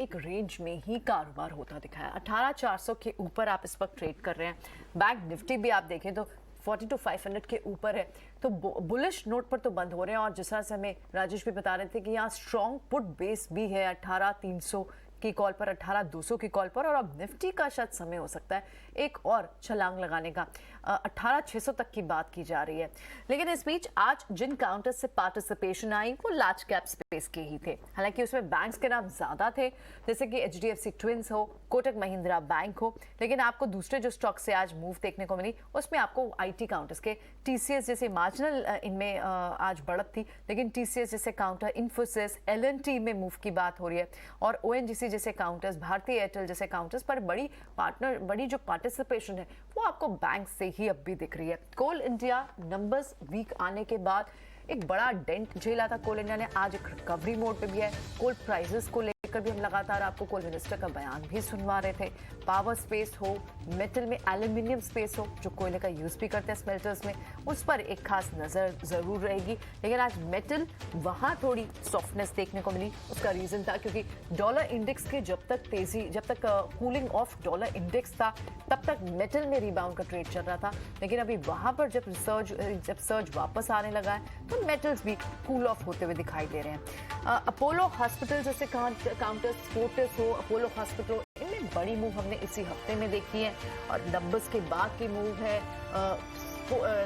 एक रेंज में ही कारोबार होता दिखा है। 18,400 के ऊपर आप इस वक्त ट्रेड कर रहे हैं। बैंक निफ्टी भी आप देखें तो 42,500 के ऊपर है, तो बुलिश नोट पर तो बंद हो रहे हैं। और जिस तरह से हमें राजेश भी बता रहे थे कि यहाँ स्ट्रॉन्ग पुट बेस भी है 18,300 की कॉल पर, 18,200 की कॉल पर, और अब निफ्टी का शायद समय हो सकता है एक और छलांग लगाने का। 18,600 तक की बात की जा रही है। लेकिन इस बीच आज जिन काउंटर्स से पार्टिसिपेशन आई वो लार्ज कैप स्पेस के ही थे। हालांकि उसमें बैंक्स के नाम ज्यादा थे, जैसे कि HDFC ट्विंस हो, कोटक महिंद्रा बैंक हो। लेकिन आपको दूसरे जो स्टॉक से आज मूव देखने को मिली उसमें आपको IT काउंटर्स के TCS जैसे मार्जिनल इनमें आज बढ़त थी, लेकिन TCS जैसे काउंटर, इन्फोसिस, L&T में मूव की बात हो रही है। और ONGC जैसे काउंटर्स, भारतीय एयरटेल जैसे काउंटर्स पर बड़ी जो पार्टिसिपेशन है वो आपको बैंक से ही अब भी दिख रही है। कोल इंडिया नंबर्स वीक आने के बाद एक बड़ा डेंट झेला था कोल इंडिया ने, आज एक रिकवरी मोड पे भी है। कोल प्राइसेस को लेकर भी हम लगातार आपको कोल मिनिस्टर का बयान भी सुनवा रहे थे। पावर स्पेस हो, मेटल में एल्यूमिनियम स्पेस हो जो कोयले का यूज भी करते हैं स्मेल्टर्स में, उस पर एक खास नजर जरूर रहेगी। लेकिन आज मेटल वहां थोड़ी सॉफ्टनेस देखने को मिली। उसका रीजन था क्योंकि डॉलर इंडेक्स के जब तक कूलिंग ऑफ डॉलर इंडेक्स था तब तक मेटल में रिबाउंड का ट्रेड चल रहा था। लेकिन अभी वहां पर जब सर्ज वापस आने लगा है तो मेटल्स भी कूल ऑफ होते हुए दिखाई दे रहे हैं। अपोलो हॉस्पिटल जैसे काउंटर्स, फोर्टिस हो, अपोलो हॉस्पिटल, इनमें बड़ी मूव हमने इसी हफ्ते में देखी है और नंबर्स के बाद की मूव है।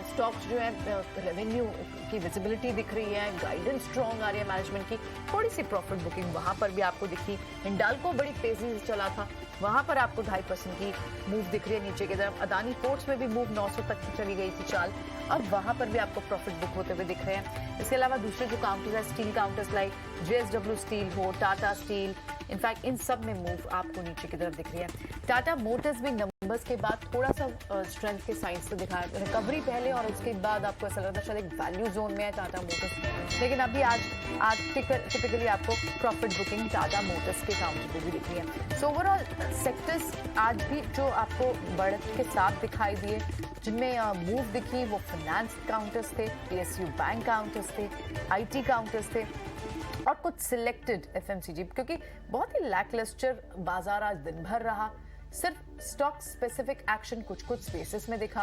स्टॉक्स जो है रेवेन्यू की विजिबिलिटी दिख रही है, गाइडेंस स्ट्रॉन्ग आ रही है मैनेजमेंट की, थोड़ी सी प्रॉफिट बुकिंग वहां पर भी आपको दिखी। हिंडाल्को बड़ी तेजी से चला था, वहां पर आपको 2.5% की मूव दिख रही है नीचे की तरफ। अदानी पोर्ट्स में भी मूव 900 तक चली गई थी चाल, अब वहां पर भी आपको प्रॉफिट बुक होते हुए दिख रहे हैं। इसके अलावा दूसरे जो काउंटर्स है, steel counters like JSW steel हो, टाटा स्टील, इनफैक्ट इन सब में मूव आपको नीचे की तरफ दिख रही है। टाटा मोटर्स भी नंबर्स के बाद थोड़ा सा स्ट्रेंथ के साइंस से दिखा, रिकवरी पहले और उसके बाद आपको ऐसा लगता है शायद एक वैल्यू जोन में है टाटा मोटर्स। लेकिन अभी आज टिपिकली आपको प्रॉफिट बुकिंग टाटा मोटर्स के काउंटर पे भी दिख रही है। सो ओवरऑल सेक्टर्स आज भी जो आपको बढ़त के साथ दिखाई दिए, जिनमें मूव दिखी वो फाइनेंस काउंटर्स थे, PSU बैंक काउंटर्स थे, IT काउंटर्स थे और कुछ सिलेक्टेड FMCG, क्योंकि बहुत ही लैकलस्टर बाजार आज दिन भर रहा। सिर्फ स्टॉक स्पेसिफिक एक्शन कुछ स्पेसेस में दिखा,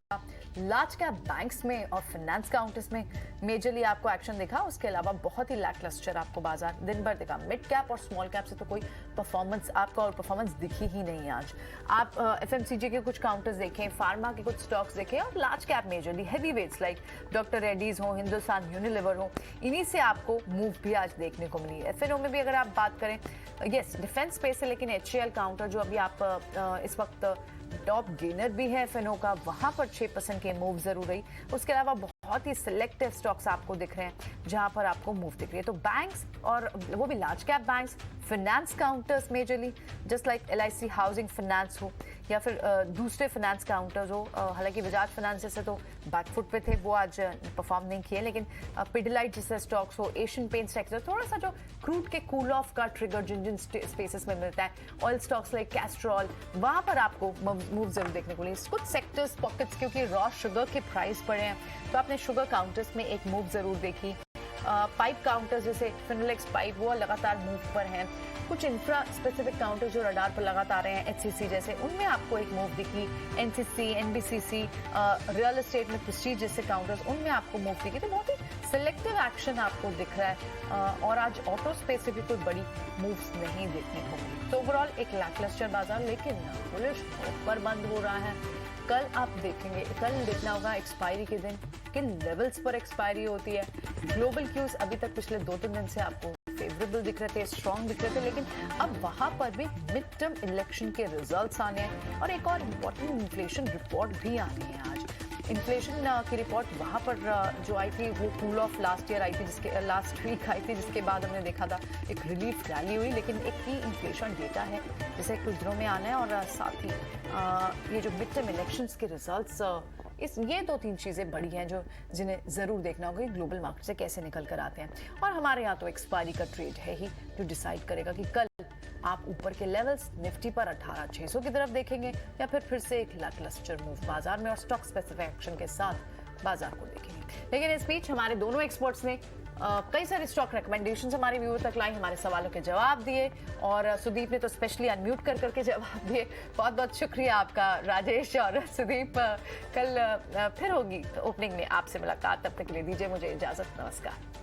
लार्ज कैप बैंक्स में और फाइनेंस काउंटर्स में मेजरली आपको एक्शन दिखा। उसके अलावा बहुत ही लैकलस्टर आपको बाजार दिन भर दिखा। मिड कैप और स्मॉल कैप से तो कोई परफॉर्मेंस दिखी ही नहीं आज। आप FMCG के कुछ काउंटर्स देखें, फार्मा के कुछ स्टॉक्स देखें और large cap majorly heavy weights like Doctor Reddy's हो, हिंदुस्तान यूनिलीवर हो, इन्हीं से आपको मूव भी आज देखने को मिली। FNO में भी अगर आप बात करें, यस डिफेंस स्पेस है, लेकिन HCL काउंटर जो अभी आप इस वक्त टॉप गेनर भी है FNO का, वहां पर 6% के मूव जरूर रही। उसके अलावा बहुत ही सिलेक्टिव स्टॉक्स आपको दिख रहे हैं जहां पर आपको मूव दिख रही है। तो बैंक्स और वो भी large cap banks, finance counters majorly just like LIC housing finance हो या फिर दूसरे फाइनेंस काउंटर्स हो। हालांकि बजाज फाइनेंस जैसे तो बैकफुट पे थे, वो आज परफॉर्म नहीं किए, लेकिन पिडिलाइट जैसे स्टॉक्स हो, एशियन पेंट सेक्टर, थोड़ा सा जो क्रूड के कूल ऑफ का ट्रिगर जिन स्पेसेस में मिलता है, ऑयल स्टॉक्स लाइक कैस्ट्रॉल, वहां पर आपको मूव जरूर देखने को मिली। कुछ सेक्टर्स पॉकेट्स, क्योंकि रॉ शुगर के प्राइस बढ़े हैं तो आपने शुगर काउंटर्स में एक मूव जरूर देखी। पाइप काउंटर्स जैसे फिनोलेक्स पाइप वो लगातार मूव पर हैं। कुछ इंफ्रा स्पेसिफिक काउंटर जो रडार पर लगातार रहे हैं, HCC जैसे, उनमें आपको एक मूव दिखी। NCC, NBCC, रियल एस्टेट में प्रेस्टीज जैसे काउंटर्स, उनमें आपको मूव दिखी। तो बहुत ही सिलेक्टिव एक्शन आपको दिख रहा है और आज ऑटो स्पेस से भी कोई बड़ी मूव्स नहीं देखने को मिली। तो ओवरऑल एक लैकलस्टर बाजार, लेकिन बुलिश पर बंद हो रहा है। कल आप देखेंगे, कल देखना होगा एक्सपायरी के दिन किन लेवल्स पर एक्सपायरी होती है। ग्लोबल क्यूज अभी तक पिछले 2-3 दिन से आपको फेवरेबल दिख रहे थे, स्ट्रॉन्ग दिख रहे थे, लेकिन अब वहां पर भी मिड टर्म इलेक्शन के रिजल्ट्स आने हैं और एक और इम्पोर्टेंट इन्फ्लेशन रिपोर्ट भी आनी है आज। इन्फ्लेशन की रिपोर्ट वहां पर जो आई थी वो cool off last year I थी, जिसके लास्ट वीक आई थी, जिसके बाद हमने देखा था एक रिलीफ रैली हुई। लेकिन एक की इन्फ्लेशन डेटा है जिसे कुछ दिनों में आना है और साथ ही ये जो मिड टर्म इलेक्शंस के रिजल्ट्स, ये 2-3 चीज़ें बड़ी हैं जो जिन्हें ज़रूर देखना होगा कि ग्लोबल मार्केट से कैसे निकल कर आते हैं। और हमारे यहाँ तो एक्सपायरी का ट्रेड है ही जो डिसाइड करेगा कि कल आप ऊपर के लेवल्स निफ्टी पर 18,600 की तरफ देखेंगे या फिर से एक लैकलस्टर मूव बाजार में और स्टॉक स्पेसिफिक एक्शन के साथ बाजार को देखेंगे। लेकिन इस बीच हमारे दोनों एक्सपर्ट्स ने कई सारे स्टॉक रिकमेंडेशंस हमारे व्यूअर तक लाई, हमारे सवालों के जवाब दिए और सुदीप ने तो स्पेशली अनम्यूट कर करके जवाब दिए। बहुत बहुत शुक्रिया आपका राजेश और सुदीप। कल फिर होगी ओपनिंग में आपसे मुलाकात, तब तक के लिए दीजिए मुझे इजाजत, नमस्कार।